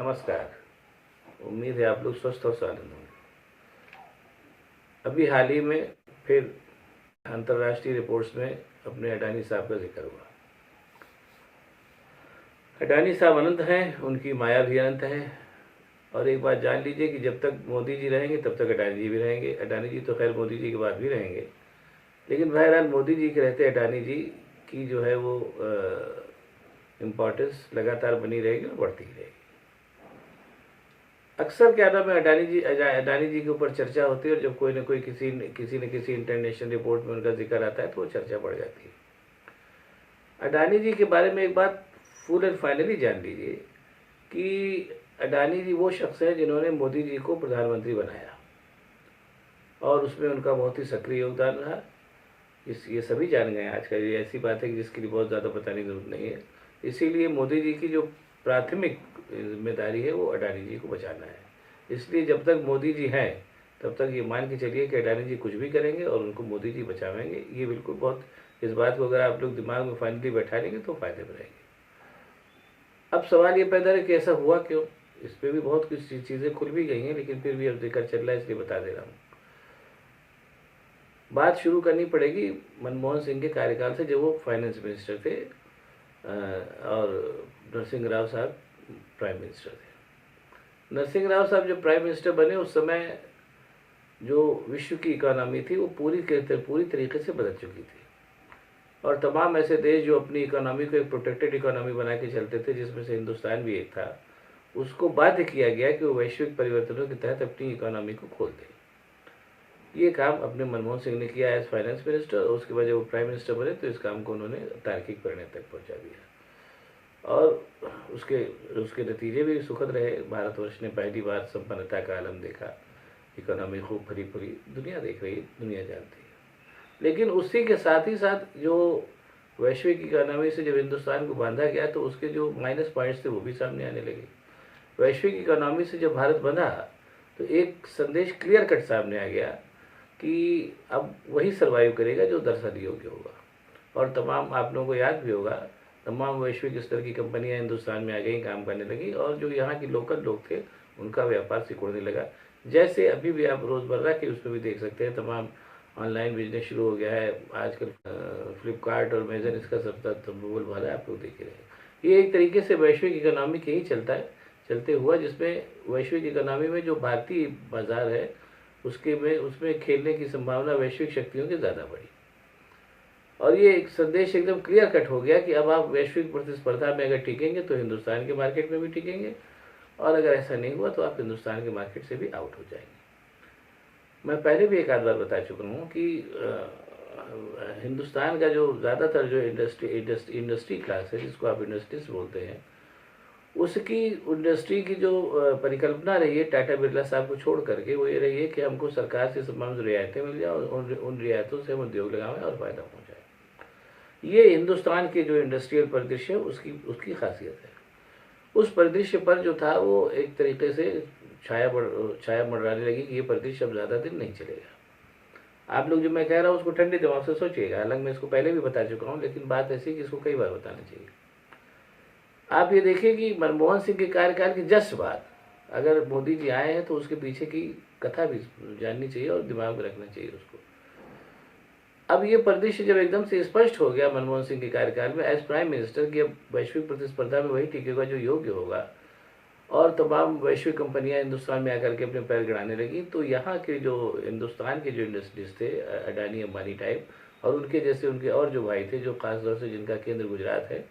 नमस्कार। उम्मीद है आप लोग स्वस्थ और स्वानंद होंगे। अभी हाल ही में फिर अंतर्राष्ट्रीय रिपोर्ट्स में अपने अडानी साहब का जिक्र हुआ। अडानी साहब अनंत हैं, उनकी माया भी अनंत है। और एक बात जान लीजिए कि जब तक मोदी जी रहेंगे तब तक अडानी जी भी रहेंगे। अडानी जी तो खैर मोदी जी के बाद भी रहेंगे, लेकिन बहरहाल मोदी जी के रहते अडानी जी की जो है वो इम्पोर्टेंस लगातार बनी रहेगी और बढ़ती ही रहेगी। अक्सर क्या नाम है अडानी जी के ऊपर चर्चा होती है, और जब कोई ना कोई किसी न किसी इंटरनेशनल रिपोर्ट में उनका जिक्र आता है तो वो चर्चा बढ़ जाती है। अडानी जी के बारे में एक बात फुल एंड फाइनली जान लीजिए कि अडानी जी वो शख्स हैं जिन्होंने मोदी जी को प्रधानमंत्री बनाया, और उसमें उनका बहुत ही सक्रिय योगदान रहा। ये सभी जान गए आजकल। ये ऐसी बात है कि जिसके लिए बहुत ज़्यादा बताने की जरूरत नहीं है। इसीलिए मोदी जी की जो प्राथमिक जिम्मेदारी है वो अडानी जी को बचाना है। इसलिए जब तक मोदी जी हैं तब तक ये मान के चलिए कि अडानी जी कुछ भी करेंगे और उनको मोदी जी बचावेंगे। ये बिल्कुल बहुत, इस बात को अगर आप लोग दिमाग में फाइनली बैठा लेंगे तो फायदे में रहेंगे। अब सवाल ये पैदा है कि ऐसा हुआ क्यों। इस पर भी बहुत कुछ चीज़ें खुल भी गई हैं, लेकिन फिर भी अब जिक्र चल रहा है इसलिए बता दे रहा हूँ। बात शुरू करनी पड़ेगी मनमोहन सिंह के कार्यकाल से, जब वो फाइनेंस मिनिस्टर थे और नरसिंह राव साहब प्राइम मिनिस्टर थे। नरसिंह राव साहब जब प्राइम मिनिस्टर बने उस समय जो विश्व की इकोनॉमी थी वो पूरी तरीके से बदल चुकी थी, और तमाम ऐसे देश जो अपनी इकोनॉमी को एक प्रोटेक्टेड इकोनॉमी बना के चलते थे, जिसमें से हिंदुस्तान भी एक था, उसको बाध्य किया गया कि वो वैश्विक परिवर्तनों के तहत अपनी इकोनॉमी को खोल दें। ये काम अपने मनमोहन सिंह ने किया एज फाइनेंस मिनिस्टर, और उसके बाद जब वो प्राइम मिनिस्टर बने तो इस काम को उन्होंने तार्किक परिणति तक पहुंचा दिया, और उसके नतीजे भी सुखद रहे। भारतवर्ष ने पहली बार संपन्नता का आलम देखा, इकोनॉमी खूब भरी पूरी दुनिया देख रही है, दुनिया जानती है। लेकिन उसी के साथ ही साथ जो वैश्विक इकोनॉमी से जब हिंदुस्तान को बांधा गया तो उसके जो माइनस पॉइंट्स थे वो भी सामने आने लगे। वैश्विक इकोनॉमी से जब भारत बंधा तो एक संदेश क्लियर कट सामने आ गया कि अब वही सर्वाइव करेगा जो दरअसल योग्य होगा। और तमाम, आप लोगों को याद भी होगा, तमाम वैश्विक स्तर की कंपनियां हिंदुस्तान में आ गई, काम करने लगी, और जो यहाँ की लोकल लोग थे उनका व्यापार सिकुड़ने लगा। जैसे अभी भी आप रोज़मर्रा के उसमें भी देख सकते हैं, तमाम ऑनलाइन बिजनेस शुरू हो गया है आजकल। फ्लिपकार्ट और अमेजन इसका सब बोलबाला है, आप लोग देख रहे हैं। ये एक तरीके से वैश्विक इकोनॉमी के ही चलते हुआ, जिसमें वैश्विक इकोनॉमी में जो भारतीय बाजार है उसमें खेलने की संभावना वैश्विक शक्तियों की ज़्यादा बढ़ी। और ये एक संदेश एकदम क्लियर कट हो गया कि अब आप वैश्विक प्रतिस्पर्धा में अगर टिकेंगे तो हिंदुस्तान के मार्केट में भी टिकेंगे, और अगर ऐसा नहीं हुआ तो आप हिंदुस्तान के मार्केट से भी आउट हो जाएंगे। मैं पहले भी एक आध बार बता चुका हूँ कि हिंदुस्तान का जो ज़्यादातर जो इंडस्ट्री क्लास है, जिसको आप इंडस्ट्रीज बोलते हैं, उसकी इंडस्ट्री की जो परिकल्पना रही है टाटा बिरला साहब को छोड़ करके, वो ये रही है कि हमको सरकार से तमाम रियायतें मिल जाए और उन रियायतों से हम उद्योग लगाएं और फ़ायदा पहुँचाएँ। ये हिंदुस्तान के जो इंडस्ट्रियल परिदृश्य है उसकी खासियत है। उस परिदृश्य पर जो था वो एक तरीके से छाया मंडराने लगी कि ये परिदृश्य अब ज़्यादा दिन नहीं चलेगा। आप लोग जो मैं कह रहा हूँ उसको ठंडे दिमाग से सोचिएगा। हालांकि मैं इसको पहले भी बता चुका हूँ, लेकिन बात ऐसी है कि इसको कई बार बताना चाहिए। आप ये देखिए कि मनमोहन सिंह के कार्यकाल के जस्ट बाद अगर मोदी जी आए हैं तो उसके पीछे की कथा भी जाननी चाहिए और दिमाग में रखना चाहिए उसको। अब ये परिदृश्य जब एकदम से स्पष्ट हो गया मनमोहन सिंह के कार्यकाल में एज प्राइम मिनिस्टर कि अब वैश्विक प्रतिस्पर्धा में वही टिकेगा जो योग्य होगा, और तमाम वैश्विक कंपनियां हिंदुस्तान में आकर के अपने पैर गिराने लगी, तो यहाँ के जो हिंदुस्तान के जो इंडस्ट्रीज थे, अडानी अंबानी टाइप, और उनके जैसे उनके और जो भाई थे जो खासतौर से जिनका केंद्र गुजरात है,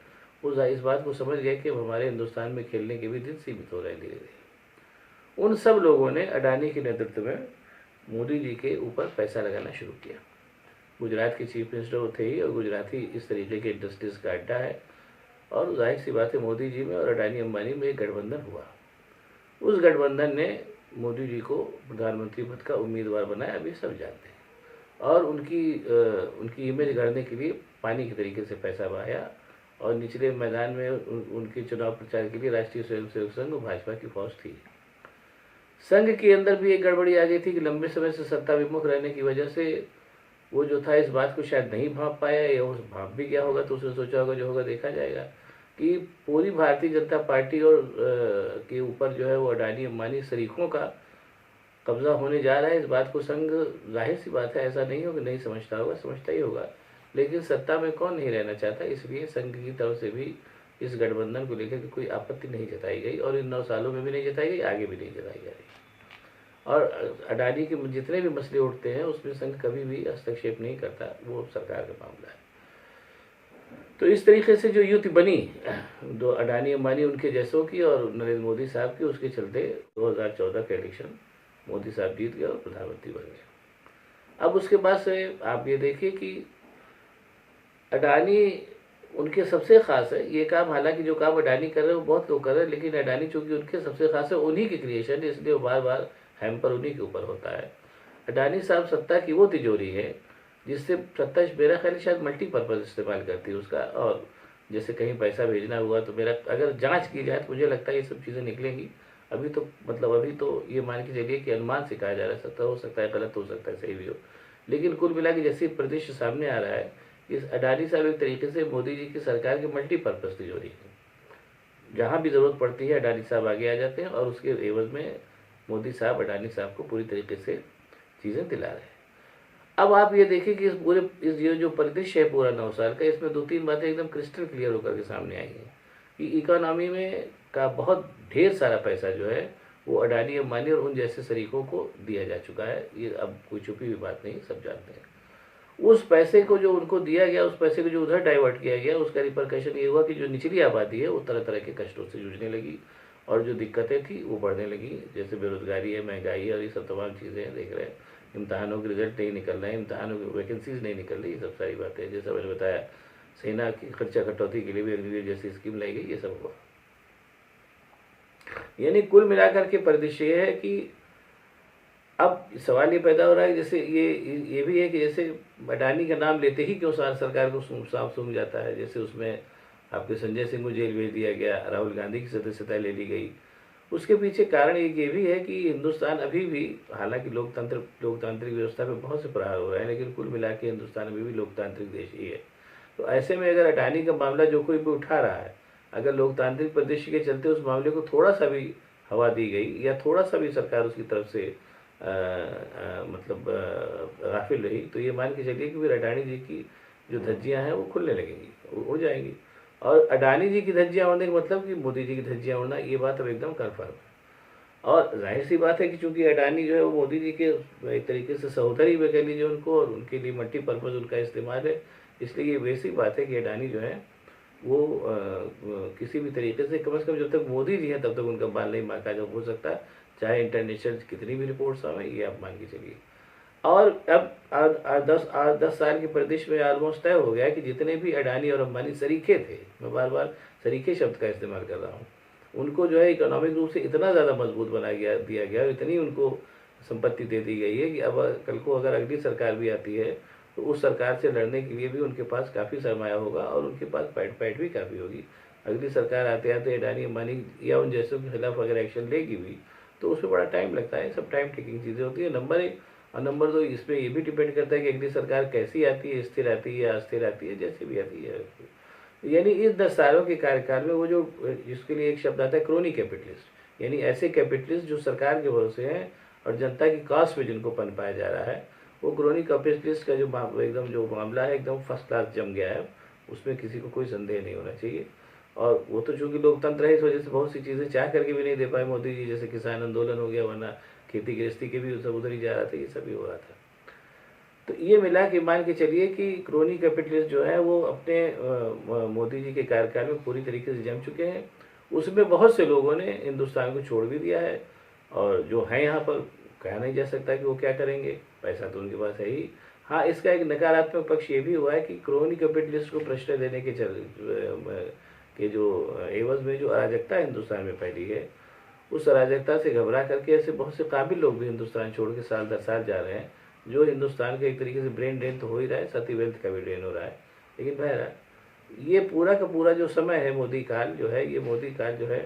वो इस बात को समझ गए कि हमारे हिंदुस्तान में खेलने के भी दिन सीमित हो रहे धीरे धीरे। उन सब लोगों ने अडानी के नेतृत्व में मोदी जी के ऊपर पैसा लगाना शुरू किया। गुजरात के चीफ मिनिस्टर वो थे ही, और गुजरात ही इस तरीके के इंडस्ट्रीज का अड्डा है, और जाहिर सी बात है मोदी जी में और अडानी अंबानी में एक गठबंधन हुआ। उस गठबंधन ने मोदी जी को प्रधानमंत्री पद का उम्मीदवार बनाया, अभी सब जानते हैं, और उनकी इमेज गढ़ने के लिए पानी के तरीके से पैसा बहाया, और निचले मैदान में उनके चुनाव प्रचार के लिए राष्ट्रीय स्वयंसेवक संघ और भाजपा की फौज थी। संघ के अंदर भी एक गड़बड़ी आ गई थी कि लंबे समय से सत्ता विमुख रहने की वजह से वो जो था इस बात को शायद नहीं भांप पाया, या उस भांप भी गया होगा तो उसने सोचा होगा जो होगा देखा जाएगा। कि पूरी भारतीय जनता पार्टी और के ऊपर जो है वो अडानी अंबानी शरीकों का कब्जा होने जा रहा है। इस बात को संघ, जाहिर सी बात है, ऐसा नहीं हो कि नहीं समझता होगा, समझता ही होगा। लेकिन सत्ता में कौन नहीं रहना चाहता, इसलिए संघ की तरफ से भी इस गठबंधन को लेकर कोई आपत्ति नहीं जताई गई और इन 9 सालों में भी नहीं जताई गई, आगे भी नहीं जताई जा रही। और अडानी के जितने भी मसले उठते हैं उसमें संघ कभी भी हस्तक्षेप नहीं करता, वो सरकार का मामला है। तो इस तरीके से जो युति बनी दो अडानी अंबानी उनके जैसों की और नरेंद्र मोदी साहब की, उसके चलते 2014 का इलेक्शन मोदी साहब जीत गए और प्रधानमंत्री बन गए। अब उसके बाद से आप ये देखिए कि अडानी उनके सबसे खास है ये काम। हालांकि जो काम अडानी कर रहे हैं वो बहुत लोग कर रहे हैं, लेकिन अडानी चूंकि उनके सबसे खास है, उन्हीं की क्रिएशन है, इसलिए वो बार बार हैम्पर उन्हीं के ऊपर होता है। अडानी साहब सत्ता की वो तिजोरी है जिससे सत्ता मेरा ख्याल शायद मल्टीपर्पज़ इस्तेमाल करती है उसका। और जैसे कहीं पैसा भेजना हुआ तो मेरा अगर जांच की जाए तो मुझे लगता है ये सब चीज़ें निकलेंगी। अभी तो मतलब अभी तो ये मान के चलिए कि अनुमान से कहा जा रहा है, सत्ता हो सकता है, गलत हो सकता है, सही भी हो, लेकिन कुल मिला के जैसे परिदृश्य सामने आ रहा है, इस अडानी साहब एक तरीके से मोदी जी की सरकार की मल्टीपर्पज़ तिजोरी है। जहाँ भी ज़रूरत पड़ती है अडानी साहब आगे आ जाते हैं और उसके एवज में मोदी साहब अडानी साहब को पूरी तरीके से चीज़ें दिला रहे हैं। अब आप ये देखिए कि इस ये जो परिदृश्य है पूरा 9 साल का, इसमें 2-3 बातें एकदम क्रिस्टल क्लियर होकर के सामने आई हैं कि इकोनॉमी में का बहुत ढेर सारा पैसा जो है वो अडानी अंबानी और उन जैसे शरीकों को दिया जा चुका है। ये अब कोई छुपी हुई बात नहीं, सब जानते हैं। उस पैसे को जो उनको दिया गया, उस पैसे को जो उधर डाइवर्ट किया गया, उसका रिपरकशन ये हुआ कि जो निचली आबादी है वो तरह तरह के कष्टों से जूझने लगी और जो दिक्कतें थी वो बढ़ने लगी, जैसे बेरोजगारी है, महंगाई है और ये सब तमाम चीज़ें हैं, देख रहे हैं। इम्तहानों के रिजल्ट नहीं निकल रहे हैं, इम्तहानों की वैकेंसीज नहीं निकल रही, ये सब सारी बातें, जैसा मैंने बताया सेना की खर्चा कटौती के लिए भी अग्निवीर जैसी स्कीम लाई गई, ये सब हुआ। यानी कुल मिलाकर के परिदृश्य ये है कि अब सवाल ये पैदा हो रहा है, जैसे ये भी है कि जैसे अडानी का नाम लेते ही क्यों सरकार को सांप सूंघ जाता है। जैसे उसमें आपके संजय सिंह को जेल भेज दिया गया, राहुल गांधी की सदस्यता ले ली गई, उसके पीछे कारण ये भी है कि हिंदुस्तान अभी भी, हालांकि लोकतांत्रिक व्यवस्था पे बहुत से प्रहार हो रहे हैं, लेकिन कुल मिला के हिंदुस्तान अभी भी लोकतांत्रिक देश ही है। तो ऐसे में अगर अडानी का मामला जो कोई भी उठा रहा है, अगर लोकतांत्रिक परिदृश्य के चलते उस मामले को थोड़ा सा भी हवा दी गई या थोड़ा सा भी सरकार उसकी तरफ से मतलब गाफिल रही, तो ये मान के चलिए कि फिर अडानी जी की जो धज्जियाँ हैं वो खुलने लगेंगी, हो जाएंगी। और अडानी जी की धज्जियाँ उड़ने का मतलब कि मोदी जी की धज्जियाँ उड़ना, ये बात अब एकदम कन्फर्म है। और जाहिर सी बात है कि चूंकि अडानी जो है वो मोदी जी के एक तरीके से सहोदरी में कह लीजिए उनको, और उनके लिए मल्टीपर्पज़ उनका इस्तेमाल है, इसलिए ये वैसी बात है कि अडानी जो है वो किसी भी तरीके से कम जब तक मोदी जी हैं तब तक उनका बाल नहीं बांका जब हो सकता, चाहे इंटरनेशनल कितनी भी रिपोर्ट्स आए, ये आप मान के चलिए। और अब 10 साल के परिदृश्य में ऑलमोस्ट तय हो गया कि जितने भी अडानी और अंबानी शरीके थे, मैं बार बार शरीके शब्द का इस्तेमाल कर रहा हूँ, उनको जो है इकोनॉमिक रूप से इतना ज़्यादा मजबूत दिया गया, इतनी उनको संपत्ति दे दी गई है कि अब कल को अगर अगली सरकार भी आती है तो उस सरकार से लड़ने के लिए भी उनके पास काफ़ी सरमाया होगा और उनके पास पैठ भी काफ़ी होगी। अगली सरकार आते आते अडानी अंबानी या उन जैसों के खिलाफ अगर एक्शन लेगी भी तो उसमें बड़ा टाइम लगता है, सब टाइम टेकिंग चीज़ें होती है, नंबर 1। और नंबर 2, इसमें ये भी डिपेंड करता है कि अगली सरकार कैसी आती है, स्थिर आती है या अस्थिर आती है, जैसे भी आती है। यानी इस 10 सालों के कार्यकाल में वो जो, जिसके लिए एक शब्द आता है क्रोनी कैपिटलिस्ट, यानी ऐसे कैपिटलिस्ट जो सरकार के भरोसे हैं और जनता की कास्ट में जिनको पनपाया जा रहा है, वो क्रोनी कैपिटलिस्ट का जो एकदम जो मामला है एकदम फर्स्ट क्लास जम गया है, उसमें किसी को कोई संदेह नहीं होना चाहिए। और वो तो चूंकि लोकतंत्र है, इस वजह से बहुत सी चीज़ें चाह करके भी नहीं दे पाए मोदी जी, जैसे किसान आंदोलन हो गया, वरना खेती गृहस्थी के भी सब उधर ही जा रहा था, ये सब भी हो रहा था। तो ये मिला कि मान के चलिए कि क्रोनी कैपिटलिस्ट जो है वो अपने मोदी जी के कार्यकाल में पूरी तरीके से जम चुके हैं। उसमें बहुत से लोगों ने हिंदुस्तान को छोड़ भी दिया है, और जो है यहाँ पर कहा नहीं जा सकता कि वो क्या करेंगे, पैसा तो उनके पास है ही। हाँ, इसका एक नकारात्मक पक्ष ये भी हुआ है कि क्रोनी कैपिटलिस्ट को प्रश्रय देने के जो एवज में जो अराजकता हिंदुस्तान में फैली है, उस अराजकता से घबरा करके ऐसे बहुत से काबिल लोग भी हिंदुस्तान छोड़ के साल दर साल जा रहे हैं, जो हिंदुस्तान का एक तरीके से ब्रेन ड्रेन तो हो ही रहा है, साथ ही वेल्थ का भी ड्रेन हो रहा है। लेकिन बहरहाल ये पूरा का पूरा जो समय है मोदी काल जो है, ये मोदी काल जो है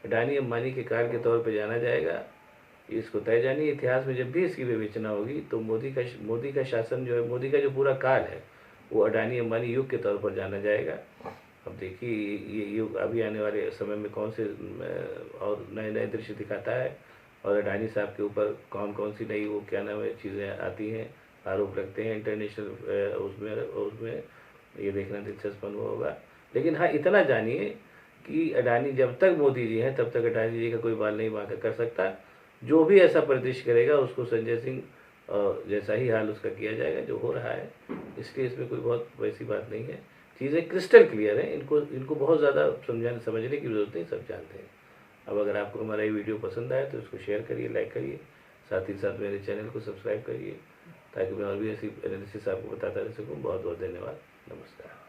अडानी अंबानी के काल के तौर पर जाना जाएगा। इसको तय जानिए, इतिहास में जब भी इसकी विवेचना होगी तो मोदी का शासन जो है, मोदी का जो पूरा काल है वो अडानी अंबानी युग के तौर पर जाना जाएगा। अब देखिए ये युग अभी आने वाले समय में कौन से और नए नए दृश्य दिखाता है, और अडानी साहब के ऊपर कौन कौन सी नई वो क्या नाम है चीज़ें आती हैं, आरोप लगते हैं इंटरनेशनल उसमें उसमें ये देखना दिलचस्प अनुभव होगा। लेकिन हाँ, इतना जानिए कि अडानी जब तक मोदी जी हैं तब तक अडानी जी का कोई बाल नहीं बांका कर सकता। जो भी ऐसा परिदृश्य करेगा उसको संजय सिंह जैसा ही हाल उसका किया जाएगा जो हो रहा है। इसलिए इसमें कोई बहुत वैसी बात नहीं है, चीज़ें क्रिस्टल क्लियर हैं। इनको इनको बहुत ज़्यादा समझने की ज़रूरत नहीं, सब जानते हैं। अब अगर आपको हमारा ये वीडियो पसंद आए तो इसको शेयर करिए, लाइक करिए, साथ ही साथ मेरे चैनल को सब्सक्राइब करिए ताकि मैं और भी ऐसी एनालिसिस आपको बताता रह सकूँ। बहुत बहुत धन्यवाद। नमस्कार।